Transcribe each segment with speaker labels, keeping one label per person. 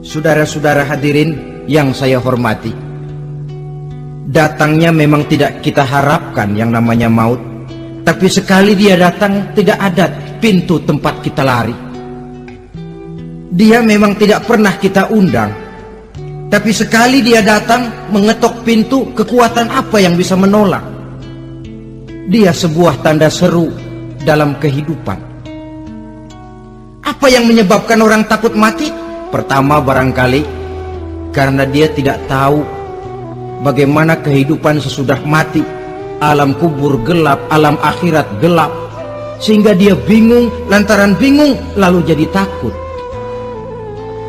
Speaker 1: Saudara-saudara hadirin yang saya hormati, datangnya memang tidak kita harapkan yang namanya maut, tapi sekali dia datang tidak ada pintu tempat kita lari. Dia memang tidak pernah kita undang, tapi sekali dia datang mengetok pintu, kekuatan apa yang bisa menolak? Dia sebuah tanda seru dalam kehidupan. Apa yang menyebabkan orang takut mati? Pertama barangkali karena dia tidak tahu bagaimana kehidupan sesudah mati. Alam kubur gelap, alam akhirat gelap, sehingga dia bingung. Lantaran bingung lalu jadi takut.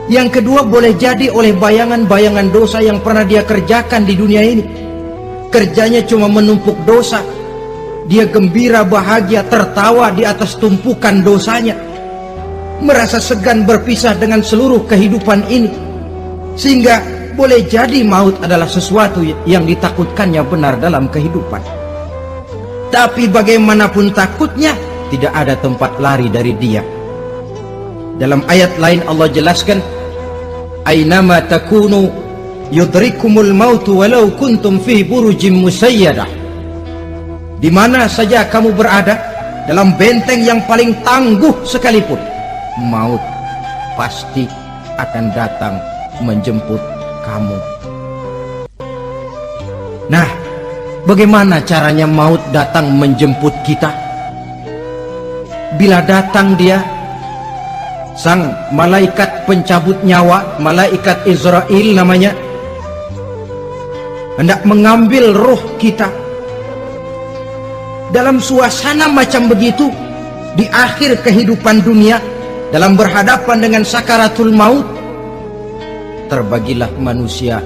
Speaker 1: Yang kedua boleh jadi oleh bayangan-bayangan dosa yang pernah dia kerjakan di dunia ini. Kerjanya cuma menumpuk dosa. Dia gembira, bahagia, tertawa di atas tumpukan dosanya, merasa segan berpisah dengan seluruh kehidupan ini, sehingga boleh jadi maut adalah sesuatu yang ditakutkannya benar dalam kehidupan. Tapi bagaimanapun takutnya, tidak ada tempat lari dari dia. Dalam ayat lain Allah jelaskan, "Ainama takunu yudrikumul mautu walau kuntum fi burujim musayyadah." Di mana saja kamu berada, dalam benteng yang paling tangguh sekalipun, maut pasti akan datang menjemput kamu. Nah, bagaimana caranya maut datang menjemput kita? Bila datang dia, sang malaikat pencabut nyawa, malaikat Israel namanya, hendak mengambil roh kita. Dalam suasana macam begitu, di akhir kehidupan dunia, dalam berhadapan dengan sakaratul maut, terbagilah manusia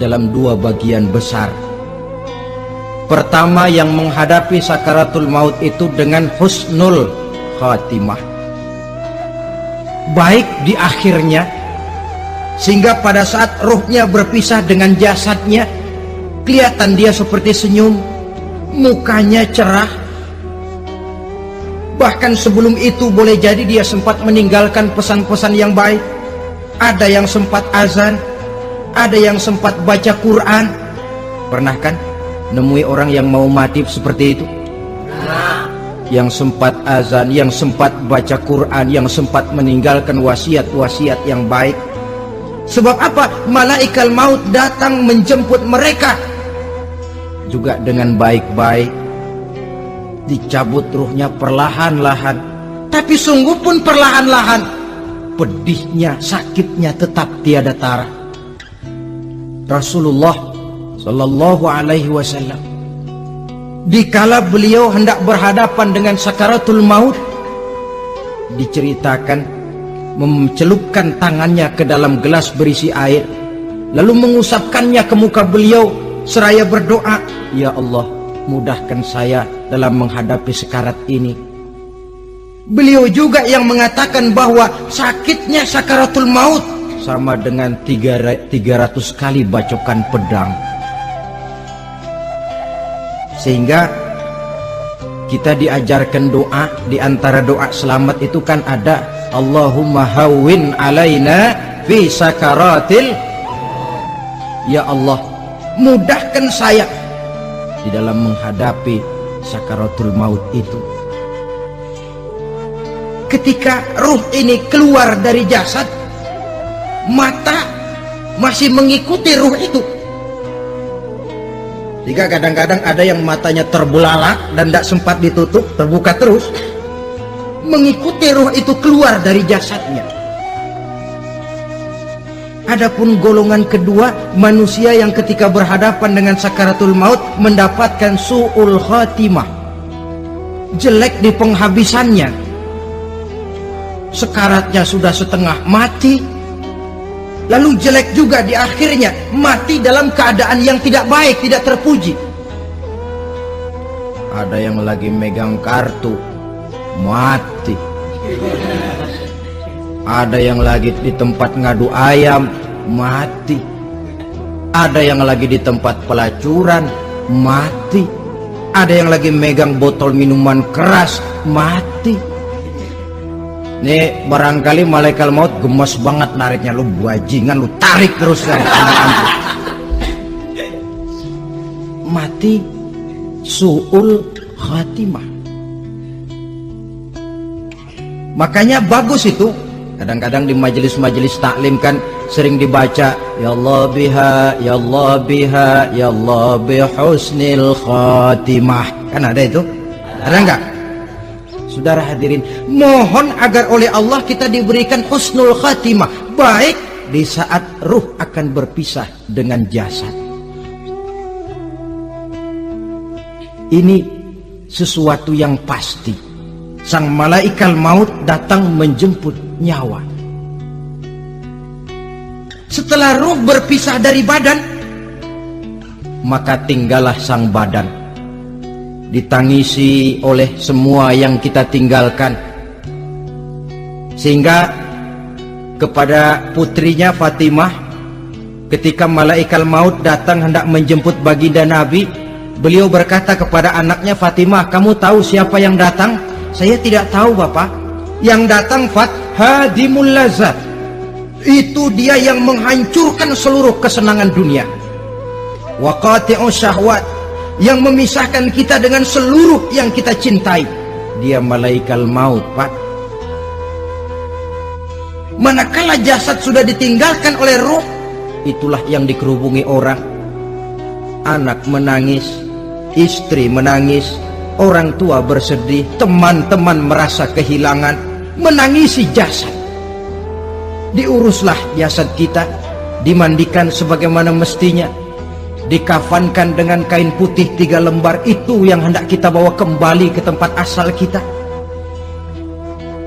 Speaker 1: dalam dua bagian besar. Pertama, yang menghadapi sakaratul maut itu dengan husnul khatimah, baik di akhirnya, sehingga pada saat rohnya berpisah dengan jasadnya, kelihatan dia seperti senyum, mukanya cerah. Bahkan sebelum itu boleh jadi dia sempat meninggalkan pesan-pesan yang baik. Ada yang sempat azan, ada yang sempat baca Quran. Pernah kan nemui orang yang mau mati seperti itu? Yang sempat azan, yang sempat baca Quran, yang sempat meninggalkan wasiat-wasiat yang baik. Sebab apa? Malaikat maut datang menjemput mereka juga dengan baik-baik. Dicabut ruhnya perlahan-lahan, tapi sungguh pun perlahan-lahan. Pedihnya, sakitnya tetap tiada tara. Rasulullah Sallallahu Alaihi Wasallam, dikala beliau hendak berhadapan dengan sakaratul maut, diceritakan mencelupkan tangannya ke dalam gelas berisi air, lalu mengusapkannya ke muka beliau seraya berdoa, "Ya Allah, mudahkan saya dalam menghadapi sekarat ini." Beliau juga yang mengatakan bahwa sakitnya sakaratul maut sama dengan 300 kali bacokan pedang. Sehingga kita diajarkan doa. Di antara doa selamat itu kan ada, Allahumma hawwin alaina fi sakaratil, ya Allah, mudahkan saya di dalam menghadapi sakaratul maut itu. Ketika ruh ini keluar dari jasad, mata masih mengikuti ruh itu. Jika kadang-kadang ada yang matanya terbelalak dan tidak sempat ditutup, terbuka terus, mengikuti ruh itu keluar dari jasadnya. Adapun golongan kedua, manusia yang ketika berhadapan dengan sakaratul maut mendapatkan su'ul khatimah, jelek di penghabisannya. Sekaratnya sudah setengah mati, lalu jelek juga di akhirnya, mati dalam keadaan yang tidak baik, tidak terpuji. Ada yang lagi megang kartu, mati. Ada yang lagi di tempat ngadu ayam, mati. Ada yang lagi di tempat pelacuran, mati. Ada yang lagi megang botol minuman keras, mati. Nih barangkali malaikat maut gemes banget nariknya, lu bajingan, lu tarik terus kan. Mati su'ul khatimah. Makanya bagus itu. Kadang-kadang di majelis-majelis taklim kan sering dibaca, ya Allah biha, ya Allah biha, ya Allah bihusnil khatimah. Kan ada itu? Ada enggak? Saudara hadirin, mohon agar oleh Allah kita diberikan husnul khatimah, baik di saat ruh akan berpisah dengan jasad. Ini sesuatu yang pasti. Sang malaikat maut datang menjemput nyawa. Setelah ruh berpisah dari badan, maka tinggallah sang badan, ditangisi oleh semua yang kita tinggalkan. Sehingga kepada putrinya Fatimah, ketika malaikat maut datang hendak menjemput baginda Nabi, beliau berkata kepada anaknya, Fatimah, kamu tahu siapa yang datang? Saya tidak tahu, Bapak. Yang datang hadimul lazat, itu dia yang menghancurkan seluruh kesenangan dunia. Wa qati'us syahwat, yang memisahkan kita dengan seluruh yang kita cintai. Dia malaikat maut, Pak. Manakala jasad sudah ditinggalkan oleh ruh, itulah yang dikerubungi orang. Anak menangis, istri menangis, orang tua bersedih, teman-teman merasa kehilangan, menangisi jasad. Diuruslah jasad kita, dimandikan sebagaimana mestinya, dikafankan dengan kain putih 3 lembar. Itu yang hendak kita bawa kembali ke tempat asal kita.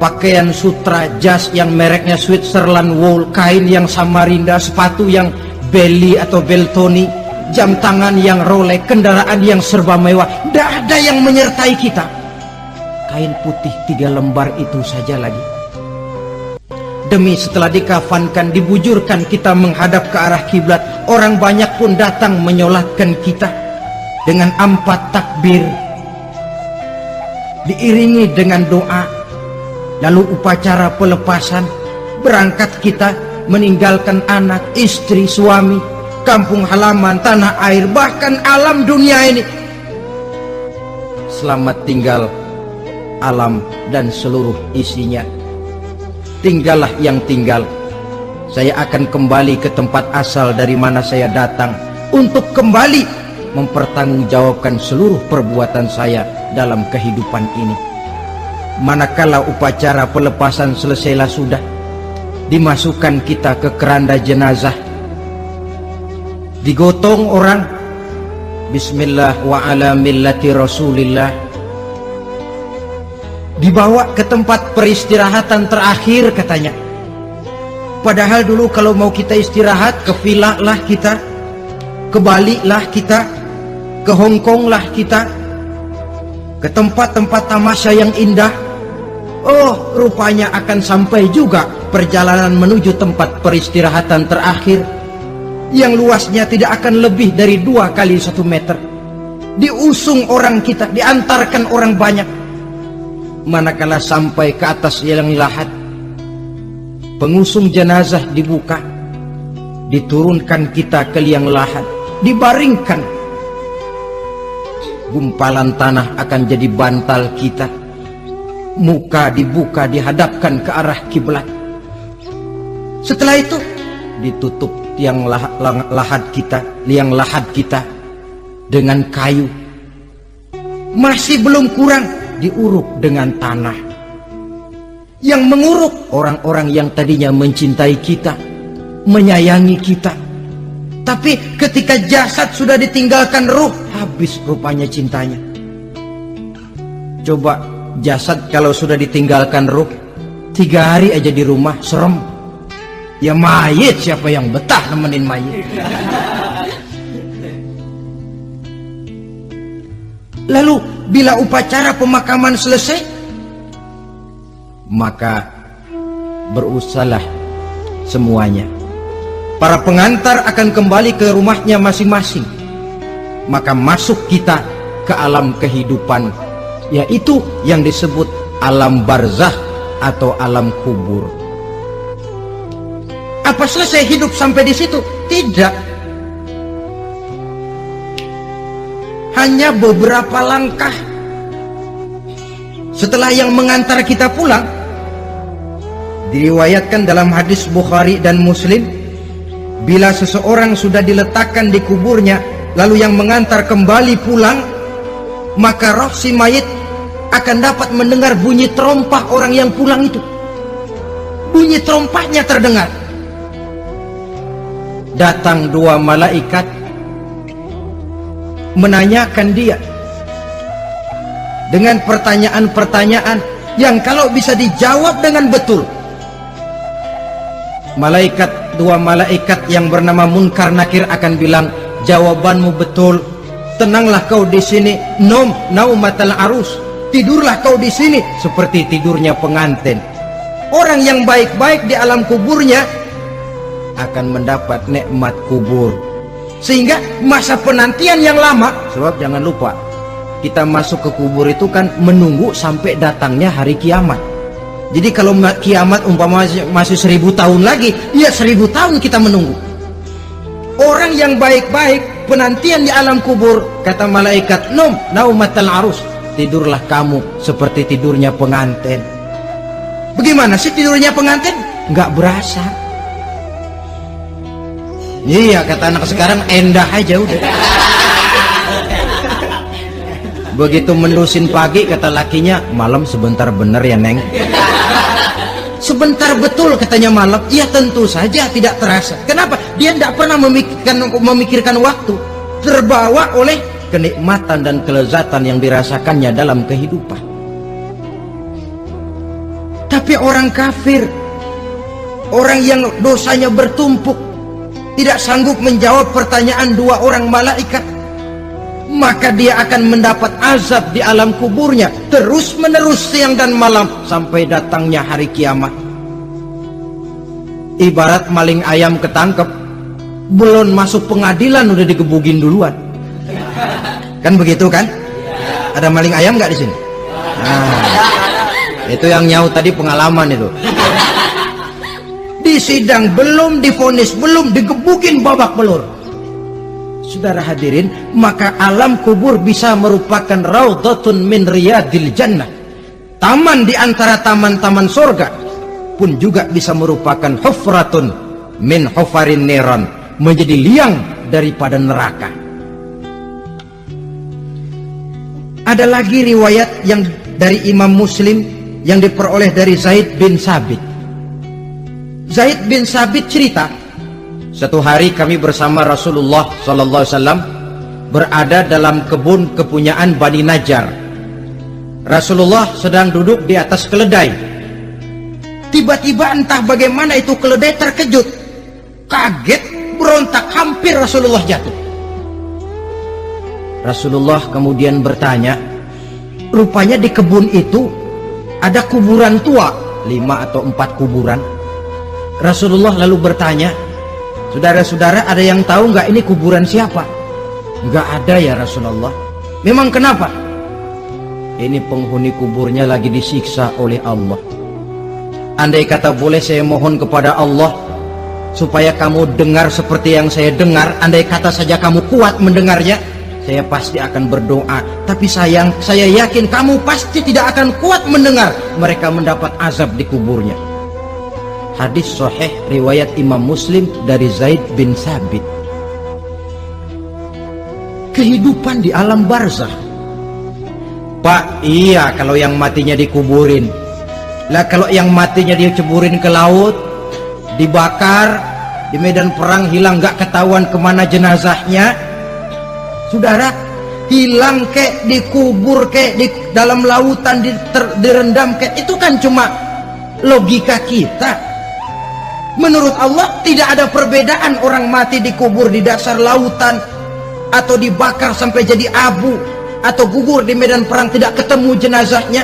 Speaker 1: Pakaian sutra, jas yang mereknya Switzerland wool, kain yang Samarinda, sepatu yang Belly atau Beltoni, jam tangan yang Rolex, kendaraan yang serba mewah, tidak ada yang menyertai kita. Kain putih 3 lembar itu saja lagi. Demi setelah dikafankan, dibujurkan kita menghadap ke arah kiblat, orang banyak pun datang menyolatkan kita dengan 4 takbir, diiringi dengan doa. Lalu upacara pelepasan, berangkat kita meninggalkan anak, istri, suami, kampung halaman, tanah air, bahkan alam dunia ini. Selamat tinggal alam dan seluruh isinya. Tinggallah yang tinggal. Saya akan kembali ke tempat asal dari mana saya datang, untuk kembali mempertanggungjawabkan seluruh perbuatan saya dalam kehidupan ini. Manakala upacara pelepasan selesailah sudah, dimasukkan kita ke keranda jenazah, digotong orang, bismillah wa ala millati rasulillah, dibawa ke tempat peristirahatan terakhir katanya. Padahal dulu kalau mau kita istirahat, ke villa lah kita, ke Bali lah kita, ke Hong Kong lah kita, ke tempat-tempat tamasya yang indah. Oh, rupanya akan sampai juga perjalanan menuju tempat peristirahatan terakhir, yang luasnya tidak akan lebih dari 2 kali 1 meter. Diusung orang kita, diantarkan orang banyak. Manakala sampai ke atas liang lahat, pengusung jenazah dibuka, diturunkan kita ke liang lahat, dibaringkan. Gumpalan tanah akan jadi bantal kita, muka dibuka, dihadapkan ke arah kiblat. Setelah itu ditutup liang lahat kita dengan kayu. Masih belum kurang, diuruk dengan tanah. Yang menguruk orang-orang yang tadinya mencintai kita, menyayangi kita. Tapi ketika jasad sudah ditinggalkan ruh, habis rupanya cintanya. Coba jasad kalau sudah ditinggalkan ruh, 3 hari aja di rumah, serem. Ya mayit, siapa yang betah nemenin mayit? Lalu bila upacara pemakaman selesai, maka berusahalah semuanya. Para pengantar akan kembali ke rumahnya masing-masing. Maka masuk kita ke alam kehidupan, yaitu yang disebut alam barzakh atau alam kubur. Apa selesai hidup sampai di situ? Tidak. Hanya beberapa langkah setelah yang mengantar kita pulang. Diriwayatkan dalam hadis Bukhari dan Muslim, bila seseorang sudah diletakkan di kuburnya lalu yang mengantar kembali pulang, maka roh si mayit akan dapat mendengar bunyi terompah orang yang pulang itu. Bunyi terompahnya terdengar. Datang dua malaikat menanyakan dia dengan pertanyaan-pertanyaan yang kalau bisa dijawab dengan betul, dua malaikat yang bernama Munkar Nakir akan bilang, jawabanmu betul, tenanglah kau di sini, naumatal arus, tidurlah kau di sini seperti tidurnya pengantin. Orang yang baik-baik di alam kuburnya akan mendapat nikmat kubur, sehingga masa penantian yang lama. Sebab jangan lupa, kita masuk ke kubur itu kan menunggu sampai datangnya hari kiamat. Jadi kalau kiamat umpama masih 1000 tahun lagi, ya 1000 tahun kita menunggu. Orang yang baik-baik penantian di alam kubur, kata malaikat, naumatal arus, tidurlah kamu seperti tidurnya pengantin. Bagaimana sih tidurnya pengantin? Nggak berasa. Iya, kata anak sekarang, endah aja udah. Begitu mendusin pagi, kata lakinya, malam sebentar bener ya Neng. Sebentar betul katanya malam. Ya tentu saja tidak terasa. Kenapa? Dia tidak pernah memikirkan waktu. Terbawa oleh kenikmatan dan kelezatan yang dirasakannya dalam kehidupan. Tapi orang kafir, orang yang dosanya bertumpuk, tidak sanggup menjawab pertanyaan dua orang malaikat, maka dia akan mendapat azab di alam kuburnya terus menerus siang dan malam sampai datangnya hari kiamat. Ibarat maling ayam ketangkep, belum masuk pengadilan udah digebugin duluan. Kan begitu kan? Ada maling ayam nggak di sini? Nah, itu yang nyaut tadi pengalaman itu. Di sidang belum divonis, belum digebukin babak belur. Saudara hadirin, maka alam kubur bisa merupakan raudhatun min riyadil jannah, taman di antara taman-taman surga, pun juga bisa merupakan hufratun min hufarin niran, menjadi liang daripada neraka. Ada lagi riwayat yang dari Imam Muslim yang diperoleh dari Zaid bin Sabit. Zaid bin Sabit cerita, satu hari kami bersama Rasulullah SAW berada dalam kebun kepunyaan Bani Najjar. Rasulullah sedang duduk di atas keledai. Tiba-tiba entah bagaimana itu keledai terkejut, kaget, berontak, hampir Rasulullah jatuh. Rasulullah kemudian bertanya, rupanya di kebun itu ada kuburan tua, 5 atau 4 kuburan. Rasulullah lalu bertanya, saudara-saudara ada yang tahu nggak ini kuburan siapa? Nggak ada ya Rasulullah. Memang kenapa? Ini penghuni kuburnya lagi disiksa oleh Allah. Andai kata boleh saya mohon kepada Allah supaya kamu dengar seperti yang saya dengar, andai kata saja kamu kuat mendengarnya, saya pasti akan berdoa. Tapi sayang, saya yakin kamu pasti tidak akan kuat mendengar mereka mendapat azab di kuburnya. Hadis sahih riwayat Imam Muslim dari Zaid bin Sabit. Kehidupan di alam barzah. Pak, iya kalau yang matinya dikuburin. Lah kalau yang matinya diceburin ke laut, dibakar, di medan perang hilang gak ketahuan kemana jenazahnya. Saudara, hilang kek, dikubur kek, di dalam lautan direndam kek, itu kan cuma logika kita. Menurut Allah tidak ada perbedaan orang mati dikubur di dasar lautan, atau dibakar sampai jadi abu, atau gugur di medan perang tidak ketemu jenazahnya.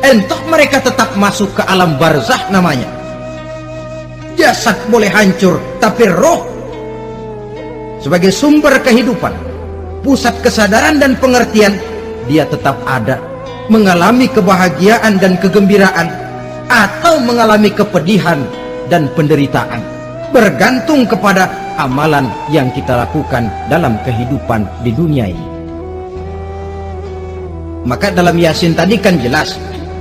Speaker 1: Entah mereka tetap masuk ke alam barzah namanya. Jasad boleh hancur, tapi roh sebagai sumber kehidupan, pusat kesadaran dan pengertian, dia tetap ada, mengalami kebahagiaan dan kegembiraan atau mengalami kepedihan dan penderitaan, bergantung kepada amalan yang kita lakukan dalam kehidupan di dunia ini. Maka dalam Yasin tadi kan jelas,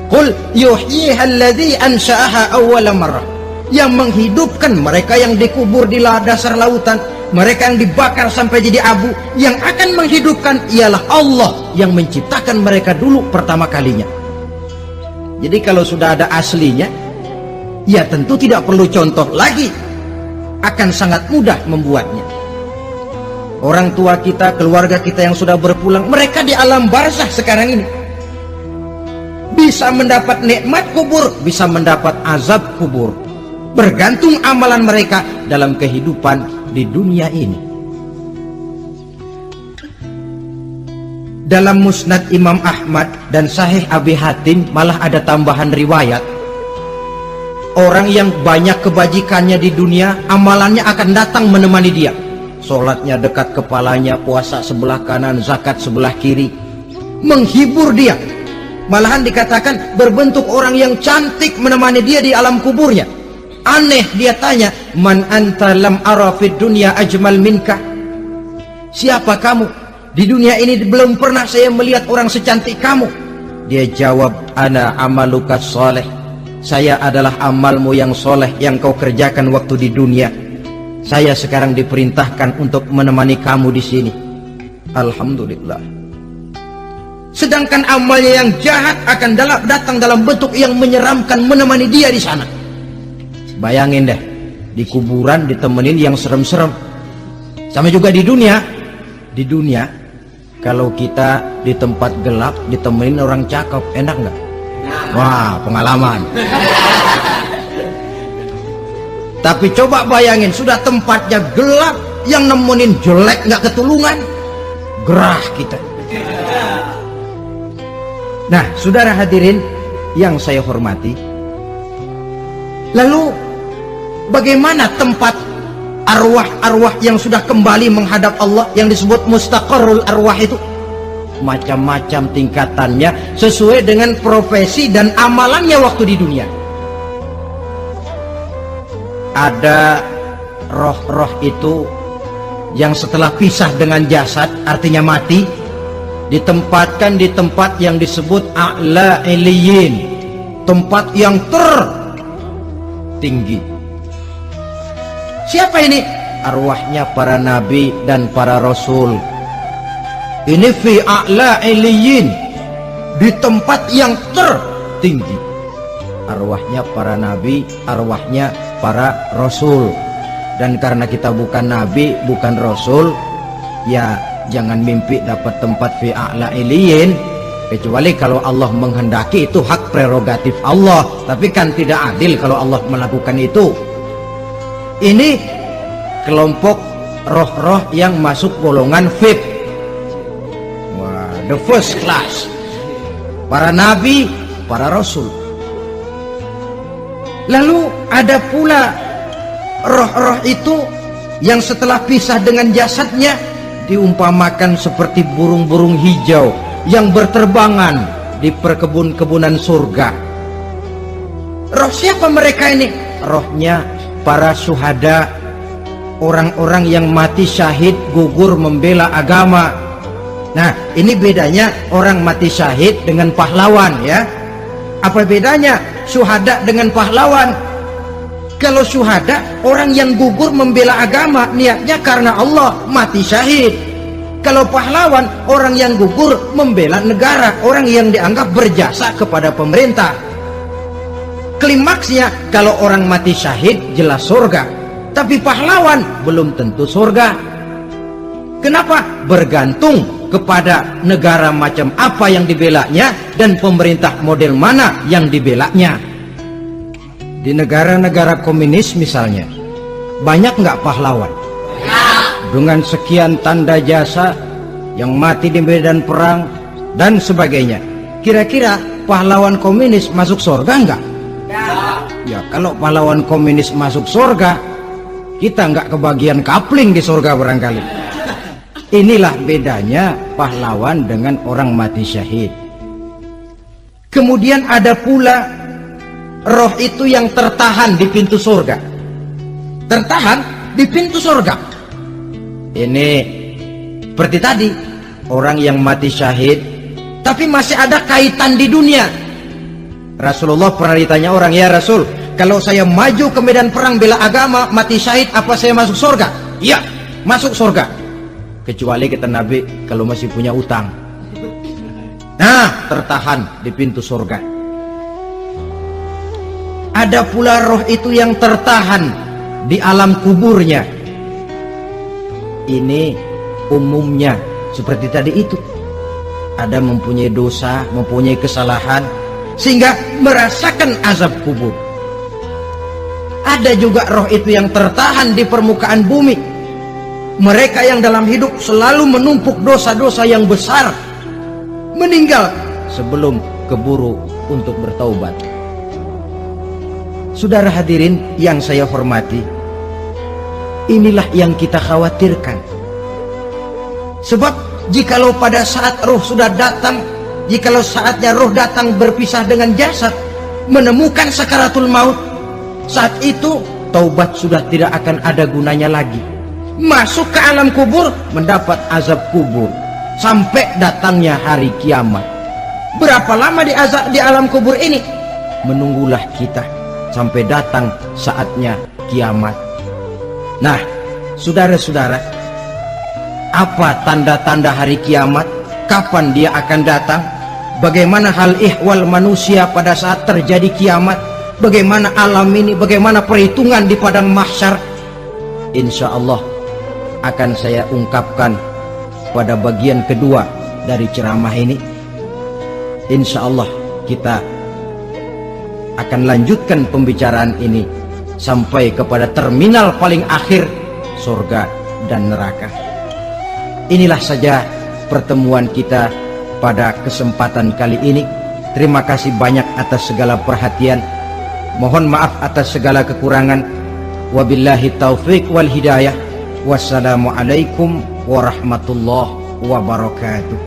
Speaker 1: qul yuhyihal ansha'aha awwala marrah, yang menghidupkan mereka yang dikubur di dasar lautan, mereka yang dibakar sampai jadi abu, yang akan menghidupkan ialah Allah yang menciptakan mereka dulu pertama kalinya. Jadi kalau sudah ada aslinya, ya tentu tidak perlu contoh lagi, akan sangat mudah membuatnya. Orang tua kita, keluarga kita yang sudah berpulang, mereka di alam barzakh sekarang ini bisa mendapat nikmat kubur, bisa mendapat azab kubur, bergantung amalan mereka dalam kehidupan di dunia ini. Dalam Musnad Imam Ahmad dan Sahih Abi Hatim malah ada tambahan riwayat, orang yang banyak kebajikannya di dunia, amalannya akan datang menemani dia. Sholatnya dekat kepalanya, puasa sebelah kanan, zakat sebelah kiri, menghibur dia. Malahan dikatakan berbentuk orang yang cantik menemani dia di alam kuburnya. Aneh, dia tanya, man anta lam ara fid dunya ajmal minka, siapa kamu? Di dunia ini belum pernah saya melihat orang secantik kamu. Dia jawab, ana amaluka soleh, saya adalah amalmu yang soleh yang kau kerjakan waktu di dunia. Saya sekarang diperintahkan untuk menemani kamu di sini. Alhamdulillah. Sedangkan amalnya yang jahat akan datang dalam bentuk yang menyeramkan menemani dia di sana. Bayangin deh, di kuburan ditemenin yang serem-serem. Sama juga di dunia. Di dunia, kalau kita di tempat gelap ditemenin orang cakep, enak nggak? Wah, pengalaman. Tapi coba bayangin, sudah tempatnya gelap, yang nemenin jelek nggak ketulungan, gerah kita. Nah, saudara hadirin yang saya hormati, lalu bagaimana tempat arwah-arwah yang sudah kembali menghadap Allah yang disebut mustaqarrul arwah itu? Macam-macam tingkatannya sesuai dengan profesi dan amalannya waktu di dunia. Ada roh-roh itu yang setelah pisah dengan jasad, artinya mati, ditempatkan di tempat yang disebut a'la iliyin, tempat yang tertinggi. Siapa ini? Arwahnya para nabi dan para rasul. Ini fi a'la iliyin, di tempat yang tertinggi. Arwahnya para nabi, arwahnya para rasul. Dan karena kita bukan nabi, bukan rasul, ya jangan mimpi dapat tempat fi a'la iliyin, kecuali kalau Allah menghendaki. Itu hak prerogatif Allah, tapi kan tidak adil kalau Allah melakukan itu. Ini kelompok roh-roh yang masuk golongan VIP. Wah, the first class. Para nabi, para rasul. Lalu ada pula roh-roh itu yang setelah pisah dengan jasadnya diumpamakan seperti burung-burung hijau yang berterbangan di perkebun-kebunan surga. Roh siapa mereka ini? Rohnya para syuhada, orang-orang yang mati syahid gugur membela agama. Nah, ini bedanya orang mati syahid dengan pahlawan, ya. Apa bedanya syuhada dengan pahlawan? Kalau syuhada, orang yang gugur membela agama, niatnya karena Allah, mati syahid. Kalau pahlawan, orang yang gugur membela negara, orang yang dianggap berjasa kepada pemerintah. Klimaksnya, kalau orang mati syahid jelas surga, tapi pahlawan belum tentu surga. Kenapa? Bergantung kepada negara macam apa yang dibelanya dan pemerintah model mana yang dibelanya. Di negara-negara komunis misalnya, banyak nggak pahlawan? Dengan sekian tanda jasa yang mati di medan perang dan sebagainya. Kira-kira pahlawan komunis masuk surga nggak? Ya, kalau pahlawan komunis masuk surga, kita nggak kebagian kapling di surga barangkali. Inilah bedanya pahlawan dengan orang mati syahid. Kemudian ada pula roh itu yang tertahan di pintu surga. Tertahan di pintu surga. Ini seperti tadi, orang yang mati syahid tapi masih ada kaitan di dunia. Rasulullah pernah ditanya orang, ya Rasul, kalau saya maju ke medan perang bela agama, mati syahid, apa saya masuk surga? Iya, masuk surga. Kecuali kata Nabi, kalau masih punya utang. Nah, tertahan di pintu surga. Ada pula roh itu yang tertahan di alam kuburnya. Ini umumnya seperti tadi itu. Ada mempunyai dosa, mempunyai kesalahan, sehingga merasakan azab kubur. Ada juga roh itu yang tertahan di permukaan bumi. Mereka yang dalam hidup selalu menumpuk dosa-dosa yang besar, meninggal sebelum keburu untuk bertaubat. Saudara hadirin yang saya hormati, inilah yang kita khawatirkan. Sebab jikalau pada saat roh sudah datang, jikalau saatnya roh datang berpisah dengan jasad, menemukan sakaratul maut, saat itu taubat sudah tidak akan ada gunanya lagi. Masuk ke alam kubur, mendapat azab kubur sampai datangnya hari kiamat. Berapa lama di alam kubur ini? Menunggulah kita sampai datang saatnya kiamat. Nah, saudara-saudara, apa tanda-tanda hari kiamat? Kapan dia akan datang? Bagaimana hal ihwal manusia pada saat terjadi kiamat? Bagaimana alam ini? Bagaimana perhitungan di padang mahsyar? Insya Allah akan saya ungkapkan pada bagian kedua dari ceramah ini. Insya Allah kita akan lanjutkan pembicaraan ini sampai kepada terminal paling akhir, surga dan neraka. Inilah saja pertemuan kita pada kesempatan kali ini. Terima kasih banyak atas segala perhatian. Mohon maaf atas segala kekurangan. Wabillahi taufiq wal hidayah. Wassalamualaikum warahmatullahi wabarakatuh.